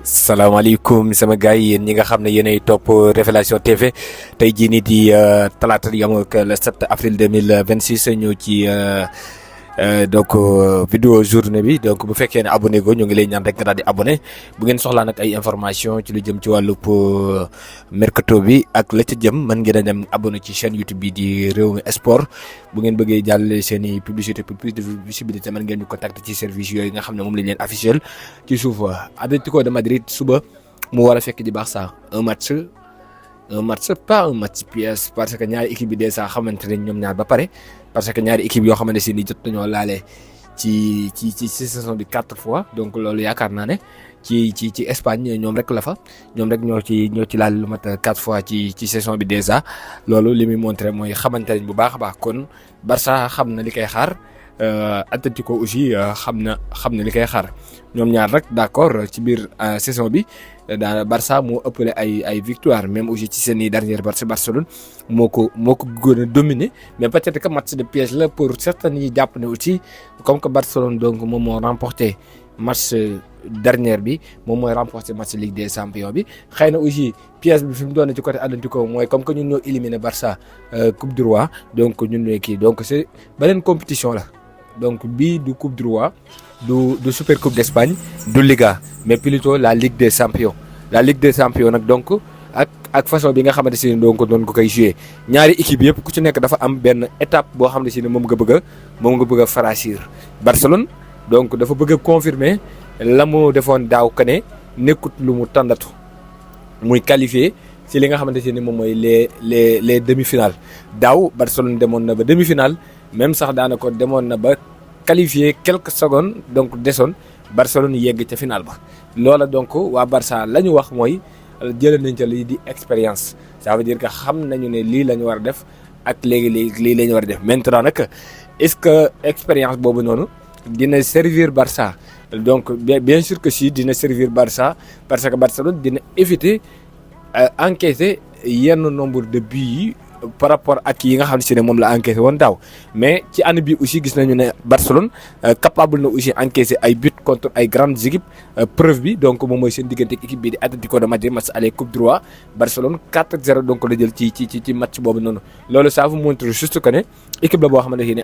salaamaaleykum sama gars yi yéen ñi nga xam ne yéenay topp Révélation TV tey jii nii di talaata yam ak le 7 avril 2026 ñëw ci vidéo journée bi donc bu fekkee ne abonné go ñu ngi lay ñaan rek nga daal di abonné bu ngeen soxlaa nag ay information ci lu jëm ci wàllub mercato bi ak la ca jëm mën ngeen a dem abonné ci chaîne YouTube bi di Rewmi Sport bu ngeen bëggee jàllale seen i publicité pour plus de visibilité mën ngeen ñu contacter ci service yooyu nga xam ne moom lañ leen affiché ci suuf. Atlético de Madrid suba mu war a fekk di Barça un match pas un match pièce parce que ñaari équipe bi déjà xamante ne ñoom ñaar ba pare parce que ñaari équipe yoo xamante ne jot nañoo laale ci saison bi 4 fois donc loolu yaakaar naa ne ci Espagne ñoom rek la fa ñoom rek ñoo ci laale lu mat 4 fois ci saison bi déjà loolu li muy montré mooy xamante ne bu baax a baax kon Barça xam na li koy xaar. Atlético aussi xam na li koy xaar ñoom ñaar rek d'accord ci biir saison bi daanaka Barça moo ëppale ay victoire même aussi ci seen i dernière Barcelone moo ko gën a dominer mais peut-être que match de piège la pour certains ñi jàpp ne aussi comme que Barcelone donc moom moo remporté match dernière bi moom mooy remporté match Ligue des Champions bi xëy na aussi pièce bi fi mu doon ci côté Atlético mooy comme que ñun ñoo éliminé Barça Coupe du Roi donc ñun ñooy kii donc c'est beneen compétition la. Donc bii du Coupe du Roi du Super Coupe d'Espagne du Liga mais plutôt la Ligue des Champions nag donc ak façon bi nga xamante si donc doon ko koy jouer ñaari équipe yëpp ku ci nekk dafa am benn étape boo xam ne si ne moom nga bëgg a franchir Barcelone donc dafa bëgg a confirmer la mu defoon daaw que ne nekkut lu mu tàndatu muy qualifié si li nga xamante si ne moom mooy les demi-finales daaw Barcelone demoon na ba demi-finale même sax daanaka demoon na ba qualifié quelques secondes donc desoon Barcelone yegg ca final ba loola donc waa Barça la ñu wax mooy jëlee nañ ca lii di expérience ça veut dire que xam nañu ne lii la ñu war a def ak léegi lii la ñu war a def maintenant nag est-ce que expérience boobu noonu dina servir Barça donc bien sûr que si dina servir Barça parce que Barcelone dina éviter encaisser yenn nombre de buts yi par rapport ak yi nga xam ne moom la encaissé woon daaw mais ci année bi aussi gis nañu ne Barcelone capable na aussi encaisser ay buts contre ay grandes équipes preuve bi donc moom mooy seen diggante ak équipe bi di Atlético de Madrid match aller Coupe du Roi Barcelone 4-0 donc la jël ci match boobu noonu loolu ça vous montre juste que ne équipe la boo xamante ne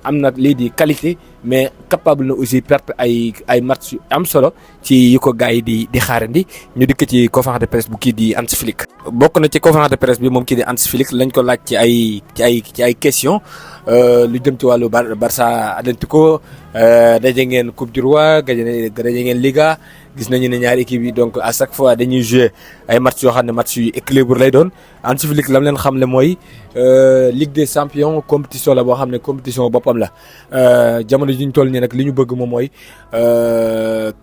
am na lii di qualité mais capable na aussi perte ay match yu am solo ci yi ko gars yi di xaarandi ñu dikk ci conférence de presse bu kii di Hans Flick bokk na ci conférence de presse bi moom kii di Hans Flick lañ ko laaj ci ay question lu jëm ci wàllu Barça Atlético daje ngeen Coupe du Roi daje ngeen Liga gis nañu ne ñaari équipe yi donc à chaque fois dañuy jouer ay match yoo xam ne match yu équilibre lay doon Hans Flick lam leen xam ne mooy Ligue des Champions compétition la boo xam ne compétition boppam la jamono ji ñu toll nii nag li ñu bëgg moom mooy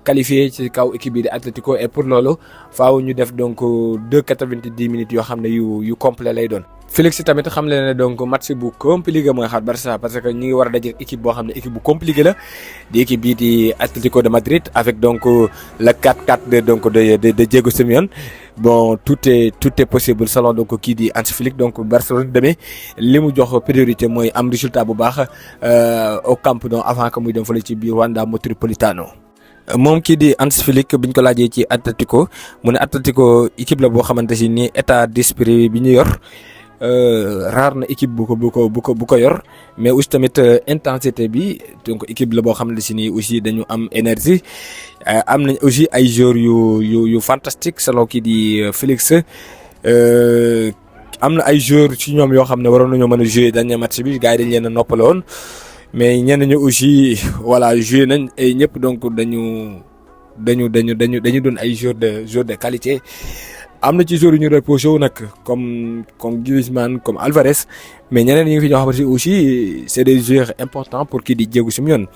qualifier ci kaw équipe bi di Atlético et pour loolu faaw ñu def donc 90 minutes yoo xam ne yu complet lay doon. Félix tamit xam leen ne donc match bu compliqué mooy xaar Barça parce que ñu ngi war a daje équipe boo xam ne équipe bu compliqué la di équipe bii di Atlético de Madrid avec donc le 4-4-2 donc de Diego Simeone bon tout est possible selon donc kii di Hans Flick donc Barcelone demee li mu jox priorité mooy am résultat bu baax au Camp Nou avant que muy dem fële ci biir Wanda Metropolitano. moom kii di Hans Flick biñ ko laajee ci Atlético mu ne Atlético équipe la boo xamante si ni état d'esprit bi ñu yor. Rare na équipe bu ko yor mais aussi tamit intensité bi donc équipe la boo xam ne si nii aussi dañu am énergie am nañ aussi ay joueurs yu fantastique selon kii di Félix am na ay joueurs ci ñoom yoo xam ne waroon nañoo mën a jouer dernier match bi gars yi dañ leen a noppaloon mais ñenn ñu aussi voilà jouer nañ ay ñëpp donc dañu doon ay joueurs de qualité. am na ci joueurs yu ñu reposé wu nag comme Griezmann comme Alvarez mais ñeneen ñi ngi fi ñoo xamante aussi c'est des joueurs importants pour kii di Diego Simeone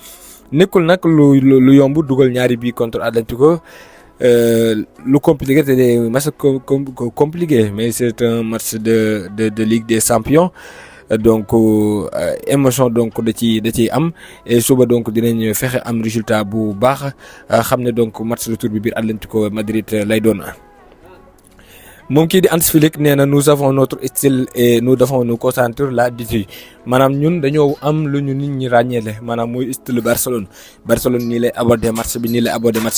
nekkul nag lu yomb dugal ñaari bii contre Atlético lu compliqué c'est des matchs compliqués mais c'est un match de Ligue des Champions donc émotion donc da ciy am et suba donc dinañ fexe am résultat bu baax xam ne donc match retour bi biir Atlético Madrid lay doon. moom kii di Hans Flick nee na nous avons notre style et nous devons nous concentrer là-dessus maanaam ñun dañoo am lu ñu nit ñi ràññeele maanaam mooy style Barcelone nii lay aborder match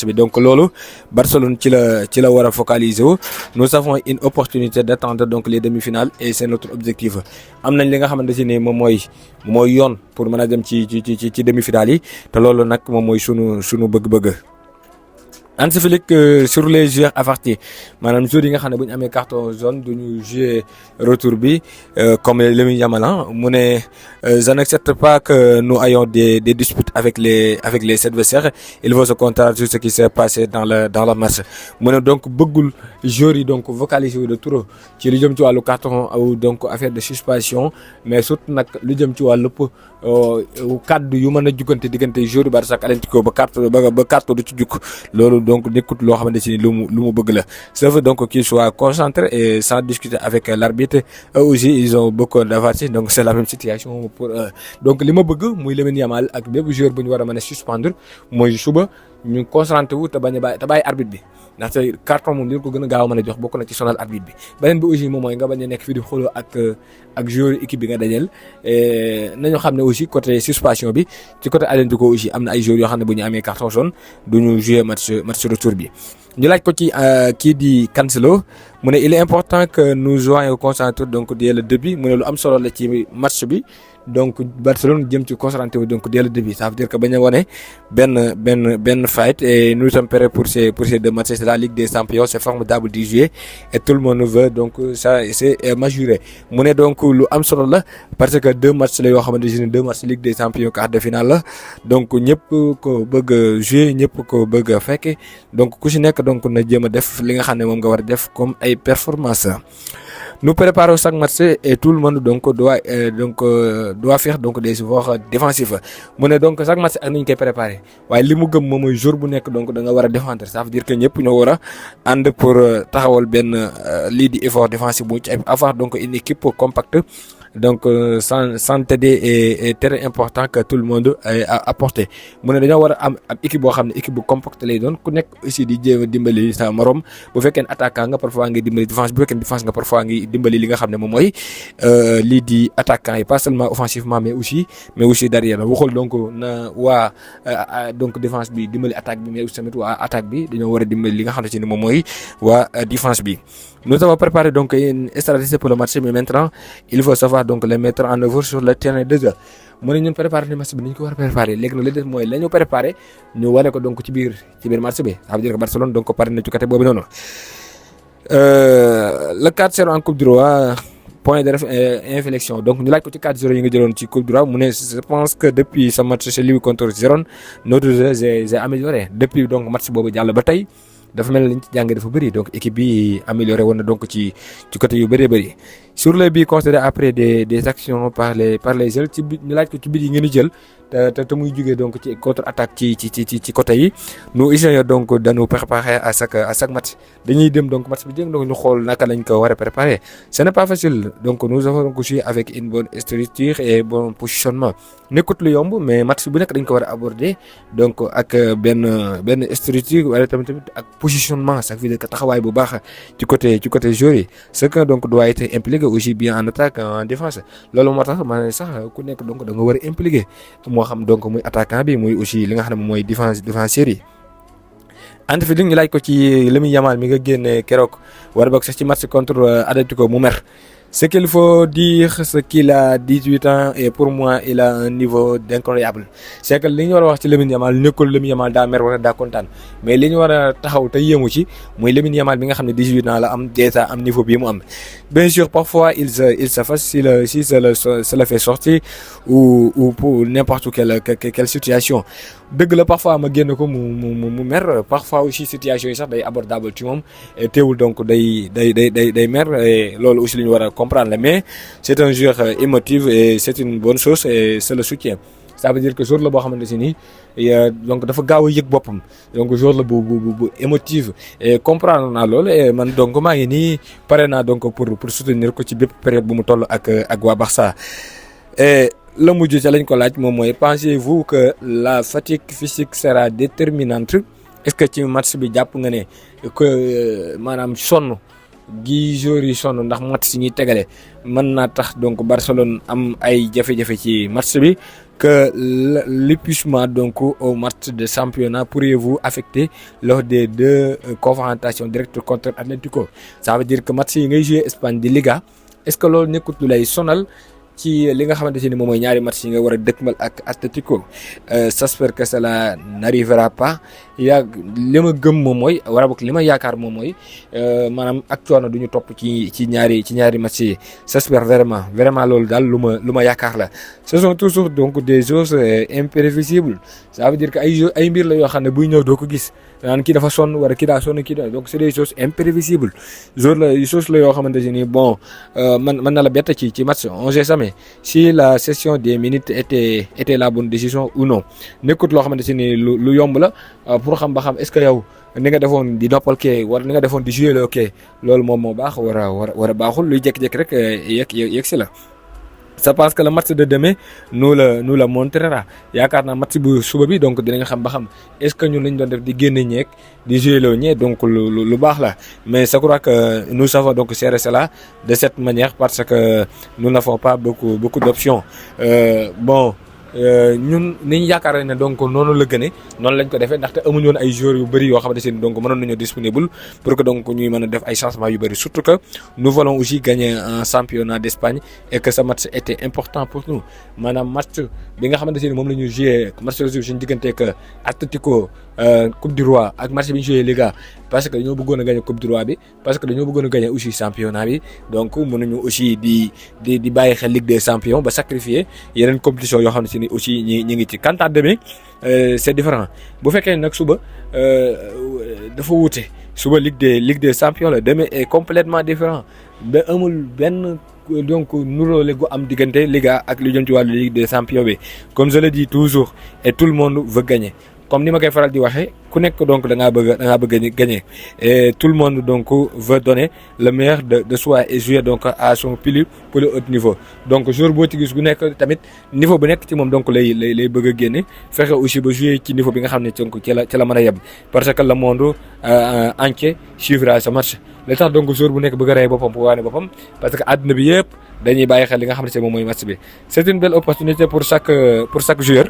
bi donc loolu Barcelone ci la war a focaliser wu. Nous avons une opportunité d'atteindre donc les demi-finales et c'est notre objectif am nañ li nga xamante ne moom mooy yoon pour mën a dem ci demi-finales yi te loolu nag moom mooy sunu bëgg-bëgg. Hans Flick sur les joueurs avertis maanaam joueurs yi nga xam ne bu ñu amee carton jaune du ñu jouer retour bi comme Lamine Yamal mu ne je n'accepte pas que nous ayons des disputes avec les adversaires il faut se concentrer sur ce qui s'est passé dans le match mu ne donc bëggul joueurs yi donc vocaliser wu de trop ci lu jëm ci wàllu carton ou donc affaire de suspension mais surtout nag lu jëm ci wàllu kaddu yu mën a juggante diggante joueurs yu Barça ak Atlético ba carte du ci jukk loolu donc nekkut loo xamante ni lu mu bëgg la ça veut donc qu'il soit concentré et sans discuter avec l'arbitre eux aussi ils ont beaucoup d'avantages donc c'est la même situation pour donc li ma bëgg muy Lamine Yamal ak bépp joueur bu ñu war a mën a suspendre mooy suba ñu concentré wu te bàyyi arbitre bi ndaxte carton moom li ko gën a gaaw a mën a jox bokk na ci sonal arbitre bi beneen bi aussi moom mooy nga bañ a nekk fii di xooloo ak joueur équipe bi nga dajeel nañu xam ne aussi côté suspension bi ci côté Atlético aussi am na ay joueurs yoo xam ne bu ñu amee carton jaune du ñu jouer match retour bi. ñu laaj ko ci kii di Cancelo mu ne il est important que nous soyons concentrés donc dès le début mu ne lu am solo la ci match bi. donc Barcelone jëm ci concentré wu donc dès le début ça veut dire que bañ a wane benn fight et nous sommes prêts pour ces deux matchs c'est la Ligue des Champions c'est formidable d'y jouer et tout le monde veut donc ça c'est majoré mu ne donc lu am solo la parce que deux matchs la yoo xamante ne deux matchs Ligue des Champions quart de finale la donc ñëpp ko bëgg a jouer ñëpp ko bëgg a fekke donc ku si nekk donc na jéem a def li nga xam ne moom nga war a def comme ay performances. Nous préparons chaque match et tout le monde donc doit faire donc des efforts défensifs mu ne donc chaque match ak ni ñu koy préparer waaye li mu gëm moom mooy jour bu nekk donc da nga war a défendre ça veut dire que ñëpp ñoo war a ànd pour taxawal benn lii di effort défensif bu ci avoir donc une équipe compacte donc sans t'aider est très important que tout le monde apporte mu ne dañoo war a am équipe boo xam ne équipe bu compacte lay doon ku nekk aussi di jéem a dimbali sa morom bu fekkee ne attaquant nga parfois ngay dimbali défense bu fekkee ne défense nga parfois ngay dimbali li nga xam ne moom mooy lii di attaquant yi pas seulement offensivement mais aussi derrière waxul donc na waa donc défense bi dimbali attaque bi mais aussi tamit waa attaque bi dañoo war a dimbali li nga xam ne moom mooy waa défense bi. Nous avons préparé donc une stratégie pour le match mais maintenant il faut savoir donc les mettre en œuvre sur le terrain de jeu mu ne ñun préparé ni match bi ni ñu ko war a préparé léegi nag li des mooy la ñu préparé ñu wane ko donc ci biir match bi ça veut dire que Barcelone donc pare na ci côté boobu noonu. Le 4-0 en Coupe du Roi point de inflexion donc ñu laaj ko ci 4-0 yi nga jëloon ci Coupe du Roi mu ne je pense que depuis ce match chez lui contre Girone notre jeu s'est amélioré depuis donc match boobu jàll ba tey. dafa mel ni liñ ci jàng dafa bëri donc équipe bi amélioré woon na donc ci côté yu bëree bëri sur les buts considérés après des actions par les jeunes ci bi ñu laaj ko ci biir yi ngeen di jël te muy jugee donc ci contre attaque ci côté yi nous essayons donc de nous préparer à chaque match dañuy dem donc match bi jëm donc ñu xool naka lañ ko war a préparer ce n'est pas facile donc nous avons donc joué avec une bonne structure et bon positionnement nekkut lu yomb mais match bu nekk dañ ko war a aborder donc ak benn structure wala tamit ak positionnement ça veut dire que taxawaay bu baax ci côté joueur yi chacun donc doit être impliqué aussi bien en attaque en défense loolu moo tax ma ne sax ku nekk donc da nga war a impliqué moo xam donc muy attaquant bi muy aussi li nga xam ne mooy défenseur yi. ante fi ñu laaj ko ci Lamine Yamal mi nga génne keroog war bokk sax ci match contre Atlético mu mer. Ce qu'il faut dire, c'est qu'il a 18 ans et pour moi, il a un niveau d'incroyable. C'est que li ñu war a wax ci Lamine Yamal nekkul Lamine Yamal daa mer wala daa kontaan mais li ñu war a taxaw te yéemu ci muy Lamine Yamal bi nga xam ne 18 ans la am déjà am niveau bii mu am. Bien sûr, parfois il s'efface si ça le fait sortir ou pour n'importe quelle situation. dëgg la parfois ma génn ko mu mer parfois aussi situation yi sax day abordable ci moom teewul donc day mer et loolu aussi li ñu war a comprendre mais c'est un joueur émotif et c'est une bonne chose et c'est le soutien ça veut dire que joueur la boo xamante ne nii donc dafa gaaw a yëg boppam donc joueur la bu émotive et comprendre naa loolu et man donc maa ngi nii pare naa donc pour soutenir ko ci bépp période bu mu toll ak waa Barça et la mujj ca lañ ko laaj moom mooy pensez-vous que la fatigue physique sera déterminante est-ce que ci match bi jàpp nga ne que maanaam sonn gi joueurs yi sonn ndax match si ñuy tegale mën naa tax donc Barcelone am ay jafe-jafe ci match bi que l'épuisement donc au match de championnat pourriez-vous affecter lors des deux confrontations directes contre Atlético. Ça veut dire que match yi ngay jouer Espagne di Liga est-ce que loolu nekkut lu lay sonal ci li nga xamante ne moom mooy ñaari match yi nga war a dëkkmal ak Atlético. J'espère que cela n'arrivera pas li ma gëm moom mooy wala boog li ma yaakaar moom mooy maanaam ak coono du ñu topp ci ñaari match yi. J'espère vraiment loolu daal lu ma yaakaar la. Ce sont toujours donc des choses imprévisibles. Ça veut dire que ay mbir la yoo xam ne buy ñëw doo ko gis naan kii dafa sonn wala kii daa sonn kii daa donc c'est des choses imprévisibles choses la yoo xamante ne bon man na la bett ci match on sait jamais si la session des minutes était la bonne décision ou non nekkut loo xamante ne lu yomb la pour xam ba xam est-ce que yow ni nga defoon di noppal kee wala ni nga defoon di jouer la kee loolu moom moo baax war a baaxul luy jékki-jékki rek yegg si la. C'est parce que le match de demain nous la montrera yaakaar naa match bu suba bi donc dinañ xam ba xam est-ce que ñun lañ doon def di génne ñeeg di jouer loo ñee donc lu baax la mais je crois que nous savons donc gérer cela de cette manière parce que nous n'avons pas beaucoup d'options bon. ñun ni ñu yaakaar ne donc noonu la gënee noonu lañ ko defee ndaxte amuñu woon ay joueurs yu bëri yoo xamante ne donc mënoon nañoo disponible pour que donc ñuy mën a def ay changements yu bëri surtout que nous voulons aussi gagner un championnat d'Espagne et que ce match était important pour nous maanaam match bi nga xamante ne moom la ñu joué match de suñu diggante ak Atlético Coupe du Roi ak match bi ñu joué Liga parce que dañoo bëggoon a gagner Coupe du Roi bi parce que dañoo bëggoon a gagner aussi championnat bi donc mënuñu aussi di bàyyi xel Ligue des champions ba sacrifier yeneen compétition yoo xam ne aussi ñi ngi ci quant à demain c'est différent bu fekkee nag suba dafa wuute suba Ligue des champions la demain est complètement différent ba amul benn donc nuróole gu am diggante Liga ak lu jëm ci wàllu Ligue des champions bi comme je le dis toujours et tout le monde veut gagner comme ni ma koy faral di waxee ku nekk donc da ngaa bëgg gagner et tout le monde donc veut donner le meilleur de soi et jouer donc à son plus haut niveau donc jour boo ci gis gu nekk tamit niveau bu nekk ci moom donc lay bëgg a génne fexe aussi ba jouer ci niveau bi nga xam ne donc ci la mën a yem parce que le monde entier suivra ce match le tax donc jour bu nekk bëgg a rey boppam pour waane boppam parce que àdduna bi yëpp dañuy bàyyi xel li nga xam ne moom mooy match bi c'est une belle opportunité pour chaque joueur.